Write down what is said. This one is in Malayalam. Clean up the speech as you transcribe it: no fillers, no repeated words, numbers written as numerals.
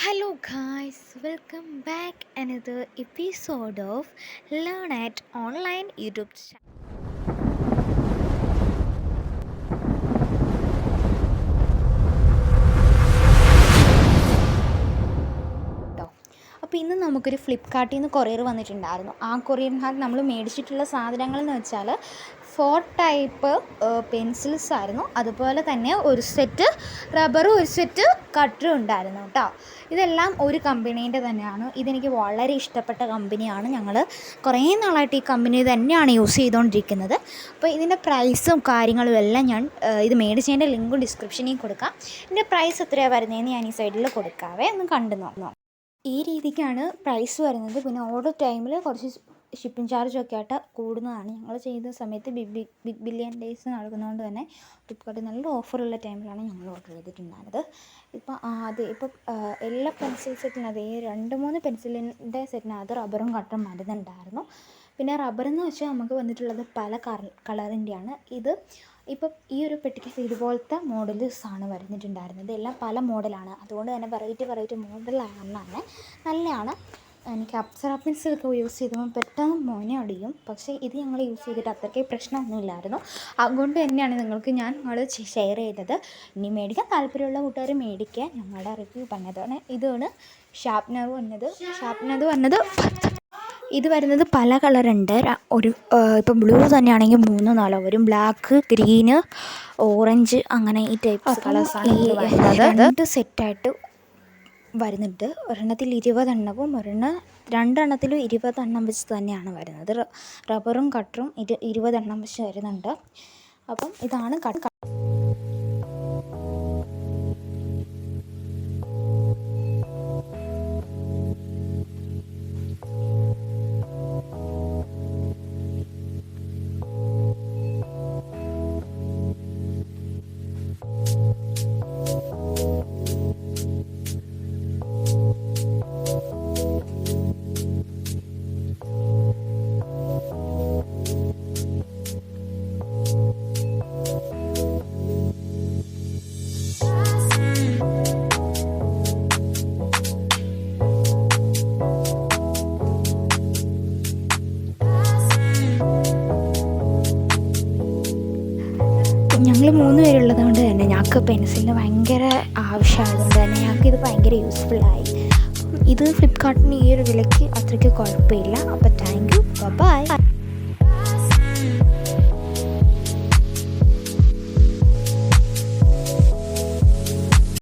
Hello guys, welcome back another episode of Learn at Online YouTube channel. അപ്പോൾ ഇന്ന് നമുക്കൊരു ഫ്ലിപ്കാർട്ടിൽ നിന്ന് കൊറിയർ വന്നിട്ടുണ്ടായിരുന്നു. ആ കൊറിയറിനകത്ത് നമ്മൾ മേടിച്ചിട്ടുള്ള സാധനങ്ങളെന്ന് വെച്ചാൽ 4 ടൈപ്പ് പെൻസിൽസ് ആയിരുന്നു. അതുപോലെ തന്നെ ഒരു സെറ്റ് റബ്ബറും ഒരു സെറ്റ് കട്ടറും ഉണ്ടായിരുന്നു കേട്ടോ. ഇതെല്ലാം ഒരു കമ്പനീൻ്റെ തന്നെയാണ്. ഇതെനിക്ക് വളരെ ഇഷ്ടപ്പെട്ട കമ്പനിയാണ്. ഞങ്ങൾ കുറേ നാളായിട്ട് ഈ കമ്പനി തന്നെയാണ് യൂസ് ചെയ്തുകൊണ്ടിരിക്കുന്നത്. അപ്പോൾ ഇതിൻ്റെ പ്രൈസും കാര്യങ്ങളും എല്ലാം ഞാൻ ഇത് മേടിച്ചതിൻ്റെ ലിങ്കും ഡിസ്ക്രിപ്ഷനിൽ കൊടുക്കാം. ഇതിൻ്റെ പ്രൈസ് എത്രയാണ് വരുന്നതെന്ന് ഞാൻ ഈ സൈഡിൽ കൊടുക്കാവേ, ഒന്ന് കണ്ടു നോക്കാം. ഈ രീതിക്കാണ് പ്രൈസ് വരുന്നത്. പിന്നെ ഓർഡർ ടൈമിൽ കുറച്ച് ഷിപ്പിംഗ് ചാർജൊക്കെ ആയിട്ട് കൂടുന്നതാണ്. ഞങ്ങൾ ചെയ്ത സമയത്ത് ബിഗ് ബില്യൺ ഡേയ്സ് നടക്കുന്നതുകൊണ്ട് തന്നെ ഫ്ലിപ്കാർട്ടിൽ നല്ല ഓഫറുള്ള ടൈമിലാണ് ഞങ്ങൾ ഓർഡർ ചെയ്തിട്ടുണ്ടായിരുന്നത്. ഇപ്പം എല്ലാ പെൻസിൽ സെറ്റിനകത്ത് ഈ 2-3 പെൻസിലിൻ്റെ സെറ്റിനകത്ത് റബ്ബറും കട്ടറും മരുന്നുണ്ടായിരുന്നു. പിന്നെ റബ്ബറെന്ന് വെച്ചാൽ നമുക്ക് വന്നിട്ടുള്ളത് പല കളറിൻ്റെയാണ്. ഇപ്പം ഈ ഒരു പെട്ടിക്ക് ഇതുപോലത്തെ മോഡൽസാണ് വരുന്നിട്ടുണ്ടായിരുന്നത്. എല്ലാം പല മോഡലാണ്. അതുകൊണ്ട് തന്നെ വെറൈറ്റി മോഡലാണെന്നാണ് നല്ലതാണ്. എനിക്ക് അപ്സര പെൻസിലൊക്കെ യൂസ് ചെയ്തപ്പോൾ പെട്ടെന്ന് മോനെ അടിയും. പക്ഷേ ഇത് ഞങ്ങൾ യൂസ് ചെയ്തിട്ട് അത്രയ്ക്ക് പ്രശ്നമൊന്നുമില്ലായിരുന്നു. അതുകൊണ്ട് തന്നെയാണ് ഞങ്ങൾ ഷെയർ ചെയ്തത്. ഇനി മേടിക്കാൻ താല്പര്യമുള്ള കൂട്ടുകാർ മേടിക്കുക. ഞങ്ങളുടെ റിവ്യൂ പറഞ്ഞതാണ്. ഇതാണ് ഷാർപ്നർ വന്നത്. ഇത് വരുന്നത് പല കളറുണ്ട്. ഇപ്പം ബ്ലൂ തന്നെയാണെങ്കിൽ 3-4 വരും. ബ്ലാക്ക്, ഗ്രീന്, ഓറഞ്ച്, അങ്ങനെ ഈ ടൈപ്പ് കളേഴ്സാണ് ഈ 2 സെറ്റായിട്ട് വരുന്നുണ്ട്. ഒരെണ്ണത്തിൽ 20 എണ്ണവും 2 എണ്ണത്തിലും 20 എണ്ണം വെച്ച് തന്നെയാണ് വരുന്നത്. റബ്ബറും കട്ടറും 20 എണ്ണം വെച്ച് വരുന്നുണ്ട്. അപ്പം ഇതാണ് ഞങ്ങൾ 3 പേരുള്ളത് തന്നെ ഞങ്ങൾക്ക് പെൻസിലിന് ഭയങ്കര ആവശ്യമായതുകൊണ്ട് തന്നെ ഞങ്ങൾക്കിത് ഭയങ്കര യൂസ്ഫുള്ളായി. ഇത് ഫ്ലിപ്കാർട്ടിന് ഈ ഒരു വിലയ്ക്ക് അത്രയ്ക്ക് കുഴപ്പമില്ല. അപ്പോൾ താങ്ക് യു, ബൈ.